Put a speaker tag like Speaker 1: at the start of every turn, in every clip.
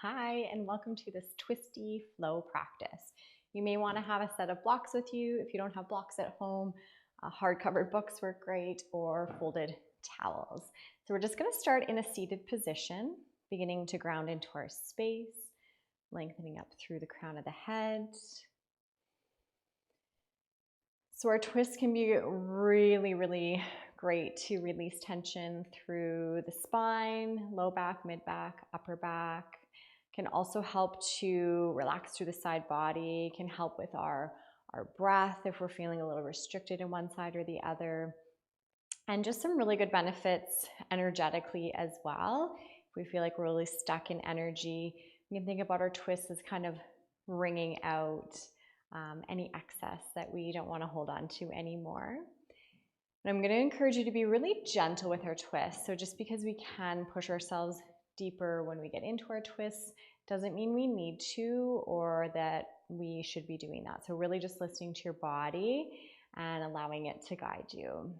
Speaker 1: Hi, and welcome to this Twisty Flow practice. You may want to have a set of blocks with you. If you don't have blocks at home, hard-covered books work great, or folded towels. So we're just going to start in a seated position, beginning to ground into our space, lengthening up through the crown of the head. So our twist can be really great to release tension through the spine, low back, mid back, upper back. Can also help to relax through the side body, can help with our breath if we're feeling a little restricted in one side or the other. And just some really good benefits energetically as well. If we feel like we're really stuck in energy, we can think about our twist as kind of wringing out any excess that we don't want to hold on to anymore. And I'm going to encourage you to be really gentle with our twist. So just because we can push ourselves deeper when we get into our twists doesn't mean we need to or that we should be doing that. So really just listening to your body and allowing it to guide you.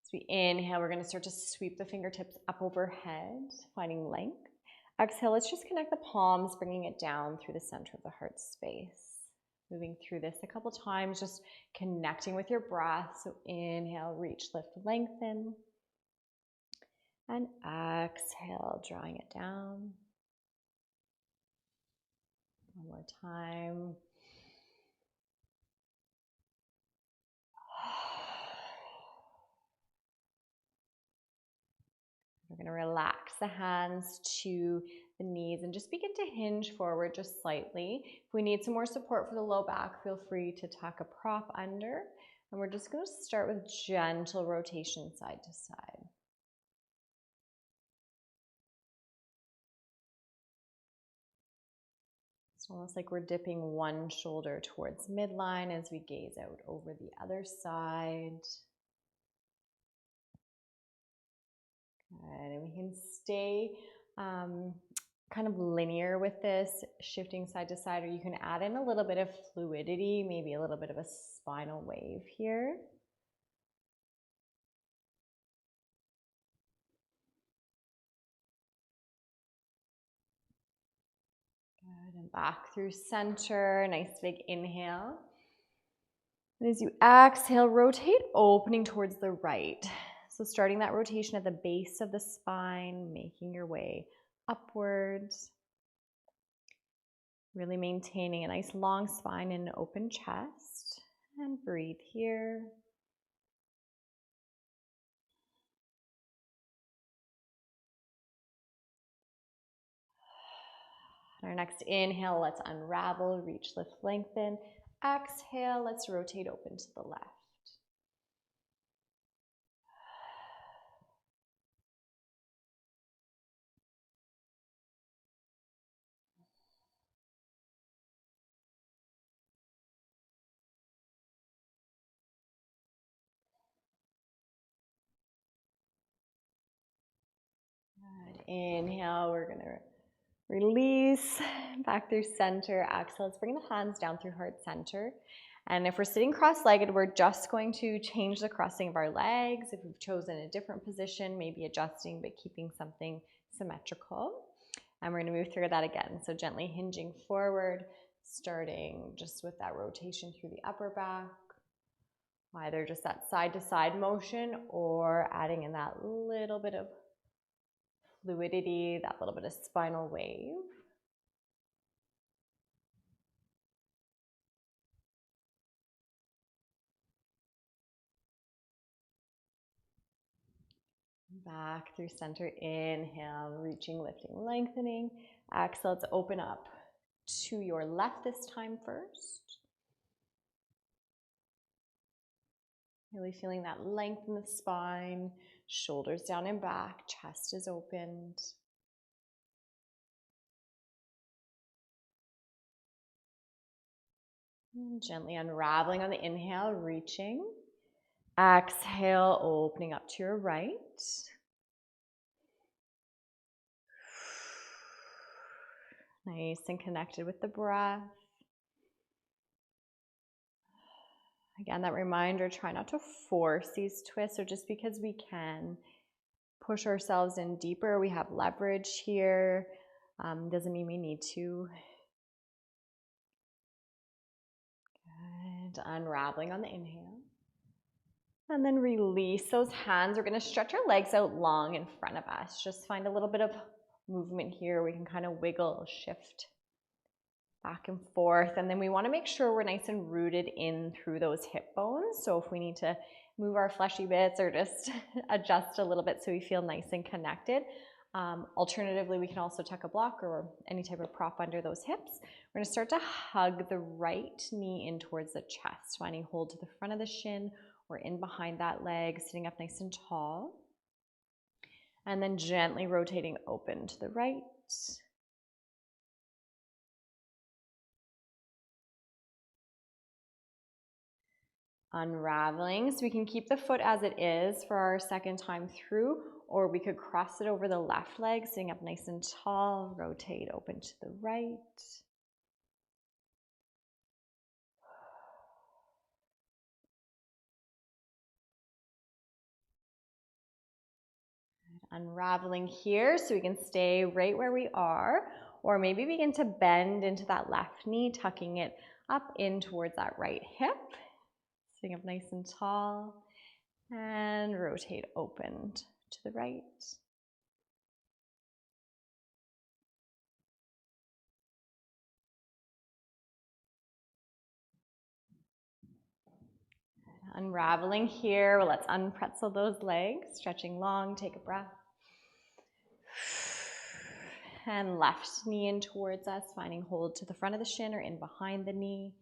Speaker 1: As we inhale, we're going to start to sweep the fingertips up overhead, finding length. Exhale, let's just connect the palms, bringing it down through the center of the heart space. Moving through this a couple times, just connecting with your breath. So inhale, reach, lift, lengthen. And exhale, drawing it down. One more time. We're going to relax the hands to the knees and just begin to hinge forward just slightly. If we need some more support for the low back, feel free to tuck a prop under. And we're just going to start with gentle rotation side to side. It's almost like we're dipping one shoulder towards midline as we gaze out over the other side. Good, and we can stay kind of linear with this, shifting side to side, or you can add in a little bit of fluidity, maybe a little bit of a spinal wave here. Good, and back through center, nice big inhale. And as you exhale, rotate, opening towards the right. So starting that rotation at the base of the spine, making your way upwards. Really maintaining a nice long spine and an open chest. And breathe here. Our next inhale, let's unravel, reach, lift, lengthen. Exhale, let's rotate open to the left. Good. Inhale, we're going to release back through center. Exhale, let's bring the hands down through heart center. And if we're sitting cross-legged, we're just going to change the crossing of our legs. If we've chosen a different position, maybe adjusting but keeping something symmetrical. And we're going to move through that again. So gently hinging forward, starting just with that rotation through the upper back. Either just that side-to-side motion or adding in that little bit of fluidity, that little bit of spinal wave. Back through center, inhale, reaching, lifting, lengthening. Exhale, let's open up to your left this time first. Really feeling that length in the spine, shoulders down and back, chest is opened. And gently unraveling on the inhale, reaching. Exhale, opening up to your right. Nice and connected with the breath. Again, that reminder, try not to force these twists, or just because we can push ourselves in deeper, we have leverage here. Doesn't mean we need to. Good. Unraveling on the inhale. And then release those hands. We're going to stretch our legs out long in front of us. Just find a little bit of movement here. We can kind of wiggle, shift back and forth. And then we want to make sure we're nice and rooted in through those hip bones. So if we need to move our fleshy bits or just adjust a little bit so we feel nice and connected. Alternatively, we can also tuck a block or any type of prop under those hips. We're going to start to hug the right knee in towards the chest, finding hold to the front of the shin or in behind that leg, sitting up nice and tall. And then gently rotating open to the right. Unraveling, so we can keep the foot as it is for our second time through, or we could cross it over the left leg, sitting up nice and tall, rotate open to the right. Unraveling here so we can stay right where we are, or maybe begin to bend into that left knee, tucking it up in towards that right hip. Sitting up nice and tall, and rotate open to the right. Unraveling here, well, let's unpretzel those legs, stretching long, take a breath. And left knee in towards us, finding hold to the front of the shin or in behind the knee.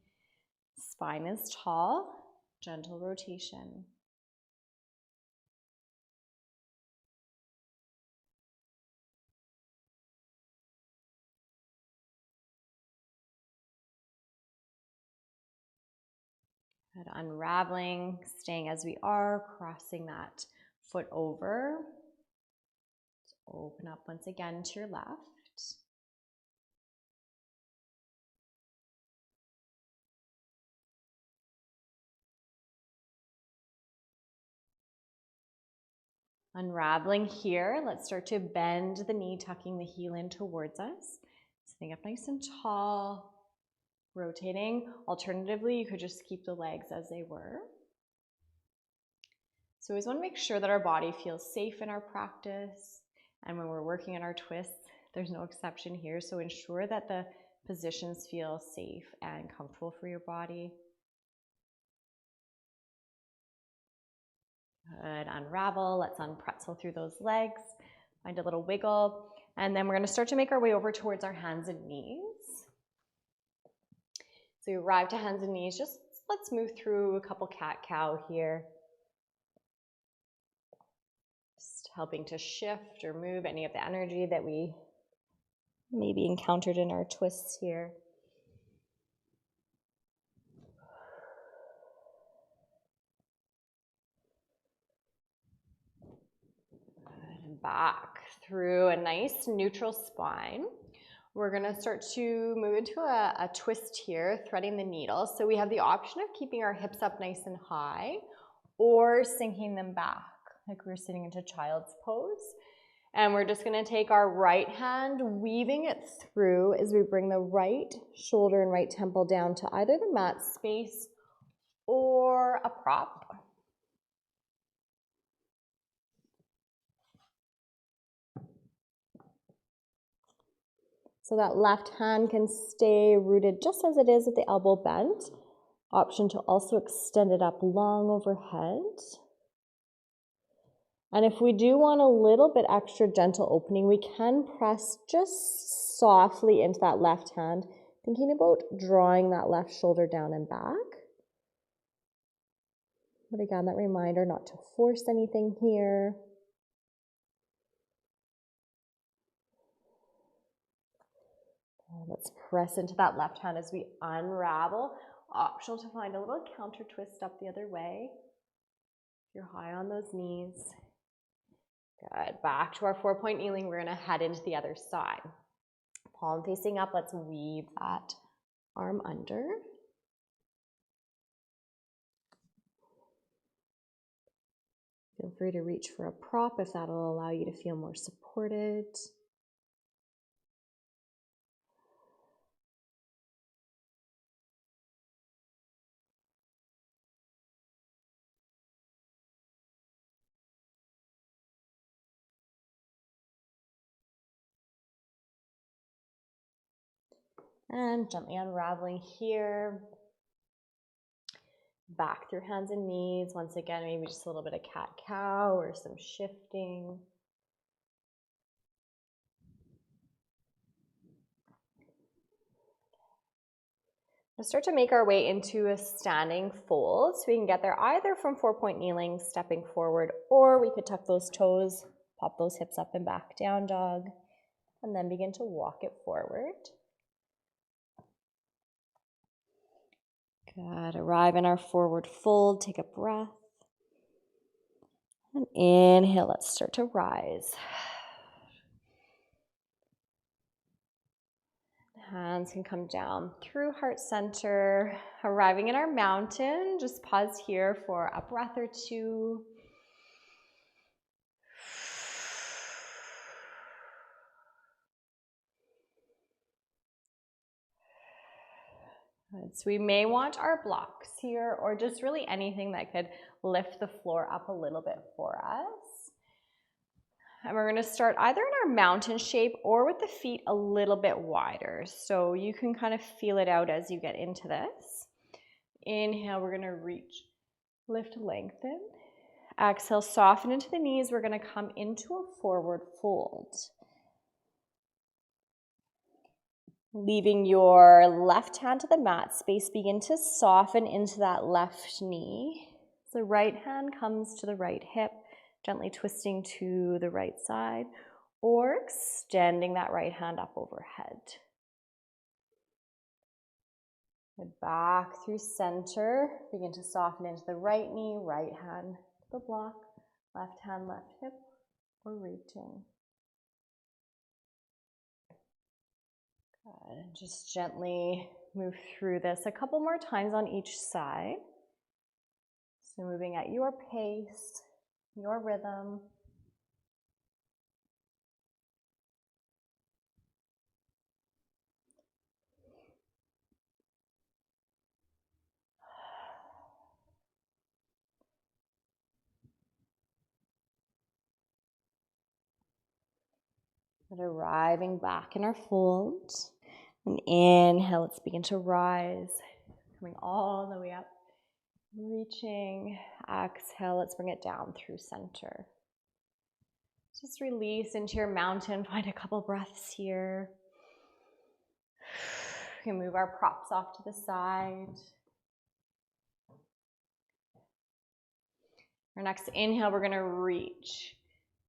Speaker 1: Spine is tall, gentle rotation. Good. Unraveling, staying as we are, crossing that foot over. Open up once again to your left. Unraveling here, let's start to bend the knee, tucking the heel in towards us. Sitting up nice and tall, rotating. Alternatively, you could just keep the legs as they were. So we always want to make sure that our body feels safe in our practice. And when we're working on our twists, there's no exception here. So ensure that the positions feel safe and comfortable for your body. Good. Unravel. Let's unpretzel through those legs. Find a little wiggle. And then we're going to start to make our way over towards our hands and knees. So you arrive to hands and knees. Just let's move through a couple cat-cow here. Just helping to shift or move any of the energy that we maybe encountered in our twists here. Good. Back through a nice neutral spine. We're going to start to move into a twist here, threading the needle. So we have the option of keeping our hips up nice and high or sinking them back like we're sitting into child's pose. And we're just going to take our right hand, weaving it through as we bring the right shoulder and right temple down to either the mat space or a prop. So that left hand can stay rooted just as it is with the elbow bent. Option to also extend it up long overhead. And if we do want a little bit extra gentle opening, we can press just softly into that left hand, thinking about drawing that left shoulder down and back. But again, that reminder not to force anything here. Let's press into that left hand as we unravel. Optional to find a little counter twist up the other way. If you're high on those knees. Good. Back to our 4-point kneeling. We're going to head into the other side. Palm facing up. Let's weave that arm under. Feel free to reach for a prop if that'll allow you to feel more supported. And gently unraveling here. Back through hands and knees. Once again, maybe just a little bit of cat-cow or some shifting. We'll start to make our way into a standing fold. So we can get there either from 4-point kneeling, stepping forward, or we could tuck those toes, pop those hips up and back, down dog, and then begin to walk it forward. Good. Arrive in our forward fold. Take a breath. And inhale. Let's start to rise. Hands can come down through heart center. Arriving in our mountain, just pause here for a breath or two. Good. So we may want our blocks here, or just really anything that could lift the floor up a little bit for us. And we're going to start either in our mountain shape or with the feet a little bit wider. So you can kind of feel it out as you get into this. Inhale, we're going to reach, lift, lengthen. Exhale, soften into the knees. We're going to come into a forward fold. Leaving your left hand to the mat space, begin to soften into that left knee. The right hand comes to the right hip, gently twisting to the right side, or extending that right hand up overhead. Back through center, begin to soften into the right knee, right hand to the block, left hand, left hip, or reaching. Good. And just gently move through this a couple more times on each side. So moving at your pace, your rhythm. And arriving back in our fold. And inhale, let's begin to rise. Coming all the way up. Reaching. Exhale, let's bring it down through center. Just release into your mountain. Find a couple breaths here. We can move our props off to the side. Our next inhale, we're going to reach.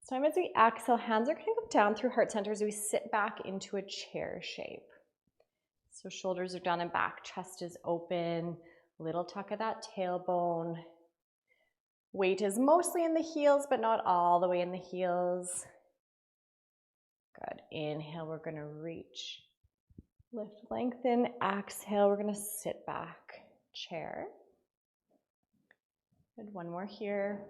Speaker 1: So as we exhale, hands are going to go down through heart center as we sit back into a chair shape. So shoulders are down and back, chest is open, little tuck of that tailbone. Weight is mostly in the heels, but not all the way in the heels. Good. Inhale, we're going to reach. Lift, lengthen. Exhale, we're going to sit back, chair. Good. One more here.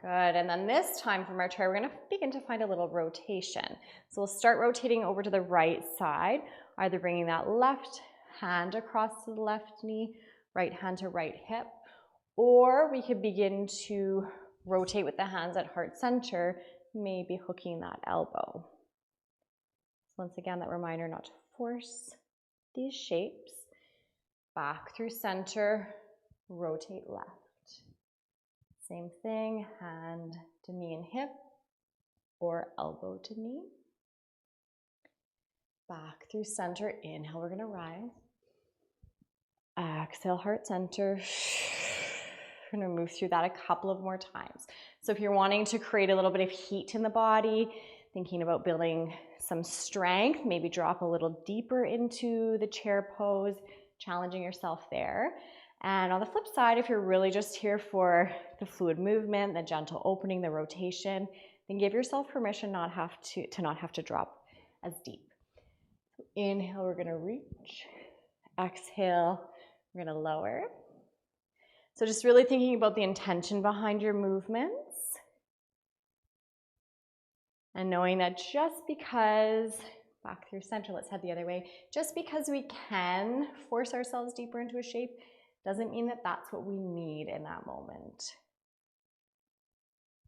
Speaker 1: Good, and then this time from our chair, we're going to begin to find a little rotation. So we'll start rotating over to the right side, either bringing that left hand across to the left knee, right hand to right hip, or we could begin to rotate with the hands at heart center, maybe hooking that elbow. So once again, that reminder not to force these shapes. Back through center, rotate left. Same thing, hand to knee and hip, or elbow to knee. Back through center, inhale, we're gonna rise. Exhale, heart center. We're gonna move through that a couple of more times. So if you're wanting to create a little bit of heat in the body, thinking about building some strength, maybe drop a little deeper into the chair pose, challenging yourself there. And on the flip side, if you're really just here for the fluid movement, the gentle opening, the rotation, then give yourself permission not have to drop as deep. So inhale, we're gonna reach. Exhale, we're gonna lower. So just really thinking about the intention behind your movements. And knowing that just because, back through center, let's head the other way, just because we can force ourselves deeper into a shape, doesn't mean that that's what we need in that moment.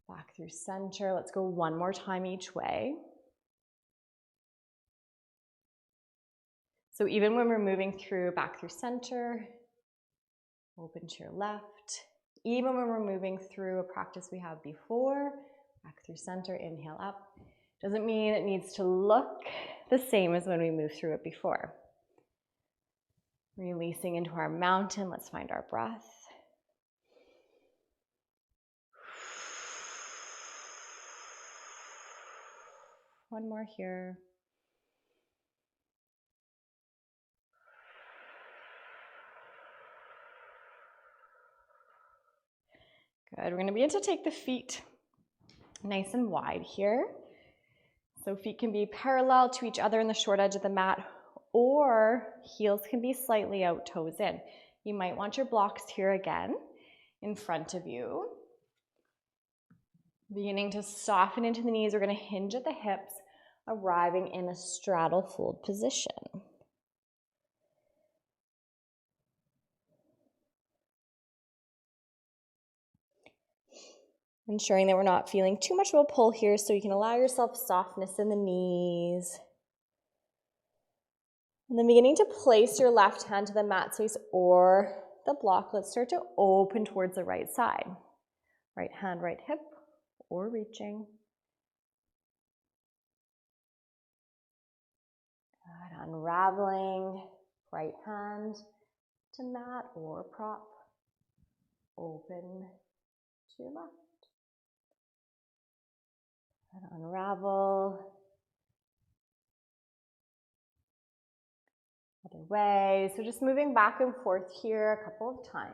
Speaker 1: Back through center. Let's go one more time each way. So even when we're moving through back through center, open to your left. Even when we're moving through a practice we had before, back through center, inhale up. Doesn't mean it needs to look the same as when we moved through it before. Releasing into our mountain, let's find our breath. One more here. Good, we're going to begin to take the feet nice and wide here. So feet can be parallel to each other in the short edge of the mat, or heels can be slightly out, toes in. You might want your blocks here again in front of you. Beginning to soften into the knees, we're going to hinge at the hips, arriving in a straddle fold position. Ensuring that we're not feeling too much of a pull here, so you can allow yourself softness in the knees. And then beginning to place your left hand to the mat space or the block, let's start to open towards the right side. Right hand, right hip, or reaching. Good. Unraveling, right hand to mat or prop. Open to your left. And unravel. Other way. So just moving back and forth here a couple of times.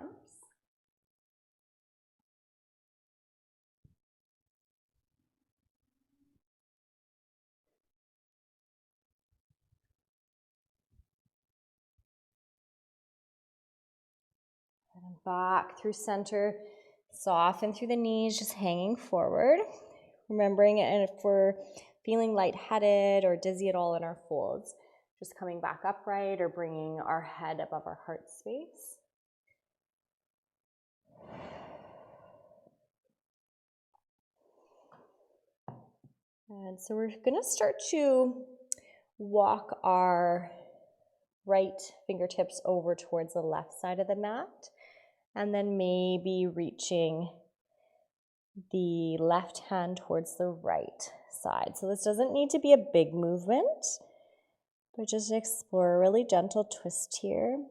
Speaker 1: And back through center. Soften through the knees, just hanging forward. Remembering, and if we're feeling lightheaded or dizzy at all in our folds, just coming back upright or bringing our head above our heart space. And so we're going to start to walk our right fingertips over towards the left side of the mat, and then maybe reaching the left hand towards the right side. So this doesn't need to be a big movement, but just explore a really gentle twist here.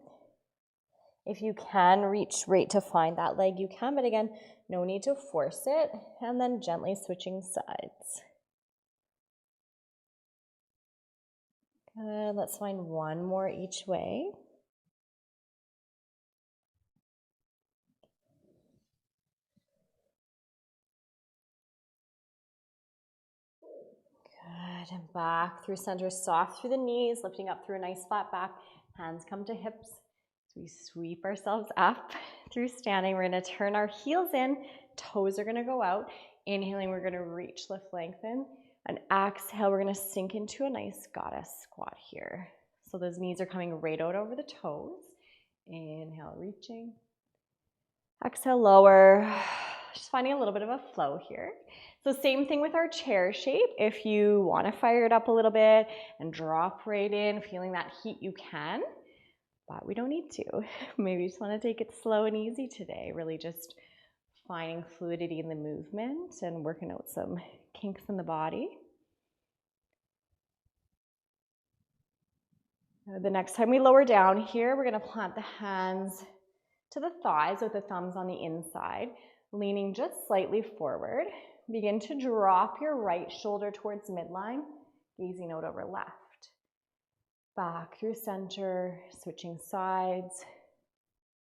Speaker 1: If you can reach right to find that leg, you can, but again, no need to force it, and then gently switching sides. Good, let's find one more each way. Good, and back through center, soft through the knees, lifting up through a nice flat back. Hands come to hips. So we sweep ourselves up through standing. We're going to turn our heels in. Toes are going to go out. Inhaling, we're going to reach, lift, lengthen. And exhale, we're going to sink into a nice goddess squat here. So those knees are coming right out over the toes. Inhale, reaching. Exhale, lower. Just finding a little bit of a flow here. So same thing with our chair shape. If you want to fire it up a little bit and drop right in, feeling that heat, you can, but we don't need to. Maybe you just want to take it slow and easy today. Really just finding fluidity in the movement and working out some kinks in the body. The next time we lower down here, we're going to plant the hands to the thighs with the thumbs on the inside, leaning just slightly forward. Begin to drop your right shoulder towards midline, gazing out over left. Back through center, switching sides,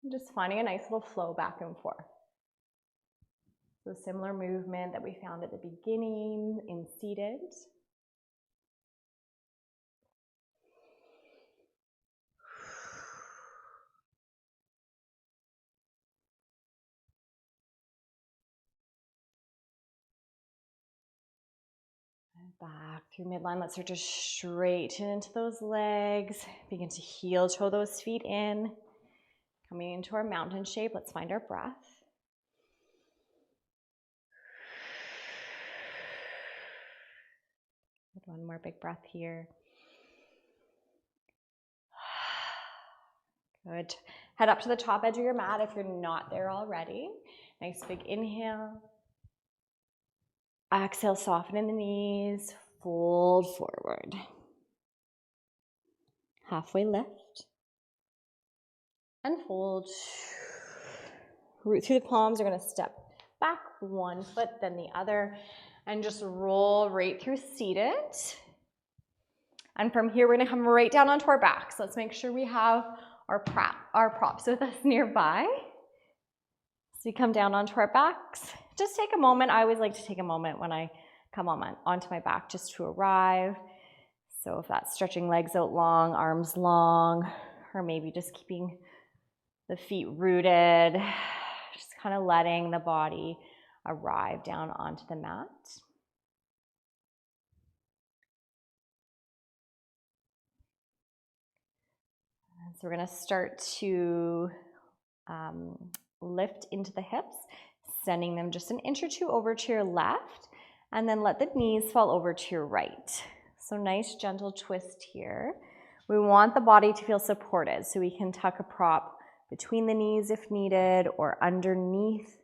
Speaker 1: and just finding a nice little flow back and forth. So similar movement that we found at the beginning in seated. Back through midline, let's start to straighten into those legs. Begin to heel toe those feet in. Coming into our mountain shape, let's find our breath. One more big breath here. Good. Head up to the top edge of your mat if you're not there already. Nice big inhale. Exhale, soften in the knees, fold forward. Halfway lift. And fold. Root through the palms. You're going to step back one foot, then the other, and just roll right through seated. And from here, we're going to come right down onto our backs. Let's make sure we have our props with us nearby. So we come down onto our backs. Just take a moment. I always like to take a moment when I come onto my back just to arrive. So if that's stretching legs out long, arms long, or maybe just keeping the feet rooted, just kind of letting the body arrive down onto the mat. So we're going to start to lift into the hips, sending them just an inch or two over to your left, and then let the knees fall over to your right. So nice gentle twist here. We want the body to feel supported, so we can tuck a prop between the knees if needed, or underneath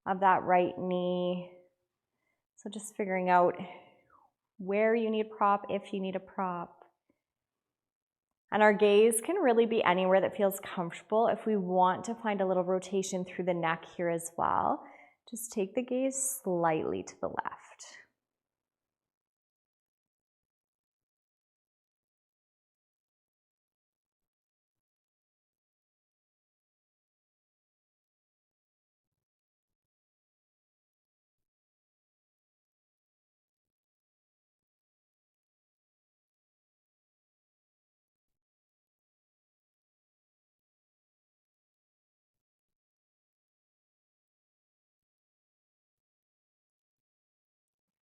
Speaker 1: of that right knee. So just figuring out where you need prop, if you need a prop. And our gaze can really be anywhere that feels comfortable. If we want to find a little rotation through the neck here as well, just take the gaze slightly to the left.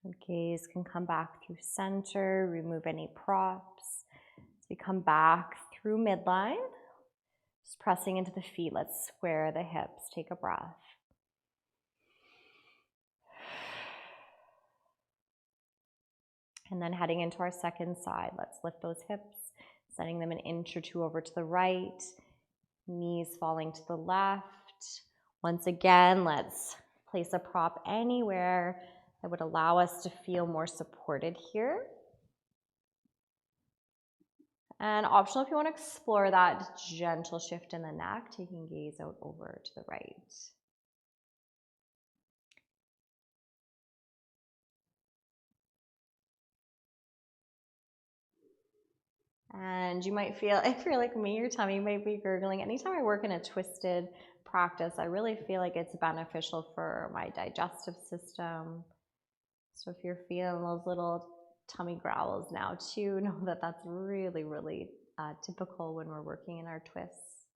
Speaker 1: The gaze can come back through center, remove any props. As we come back through midline, just pressing into the feet, let's square the hips, take a breath. And then heading into our second side, let's lift those hips, sending them an inch or two over to the right, knees falling to the left. Once again, let's place a prop anywhere that would allow us to feel more supported here. And optional if you want to explore that gentle shift in the neck, taking gaze out over to the right. And you might feel, if you're like me, your tummy might be gurgling. Anytime I work in a twisted practice, I really feel like it's beneficial for my digestive system. So if you're feeling those little tummy growls now too, know that that's really, really typical when we're working in our twists.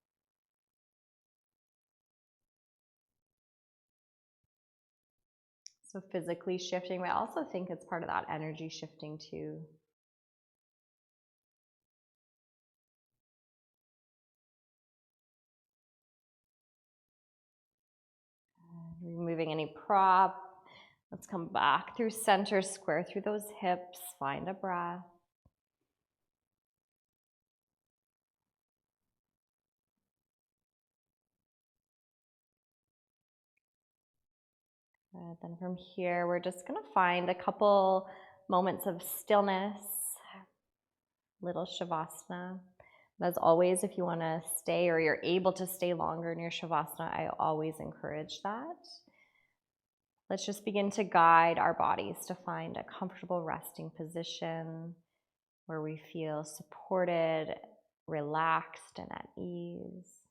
Speaker 1: So physically shifting, but I also think it's part of that energy shifting too. Removing any prop. Let's come back through center, square through those hips, find a breath. Then from here, we're just going to find a couple moments of stillness, little shavasana. As always, if you want to stay or you're able to stay longer in your shavasana, I always encourage that. Let's just begin to guide our bodies to find a comfortable resting position where we feel supported, relaxed, and at ease.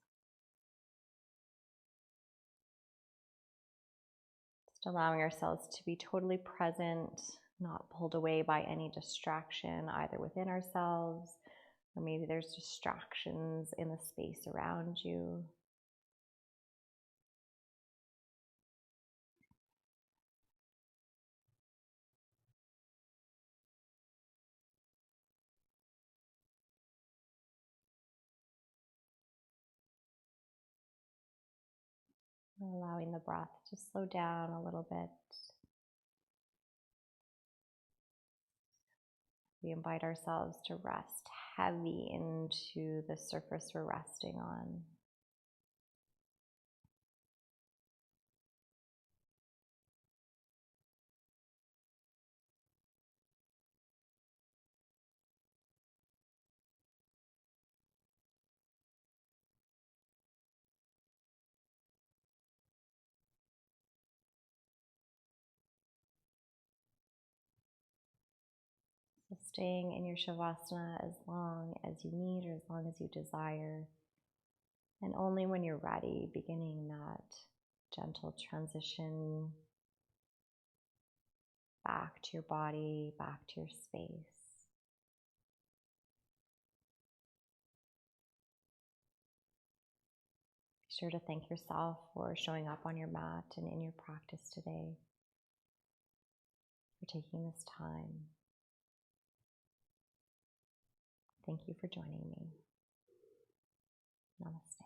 Speaker 1: Just allowing ourselves to be totally present, not pulled away by any distraction, either within ourselves, or maybe there's distractions in the space around you. Allowing the breath to slow down a little bit. We invite ourselves to rest heavy into the surface we're resting on. So staying in your Shavasana as long as you need or as long as you desire. And only when you're ready, beginning that gentle transition back to your body, back to your space. Be sure to thank yourself for showing up on your mat and in your practice today, for taking this time. Thank you for joining me. Namaste.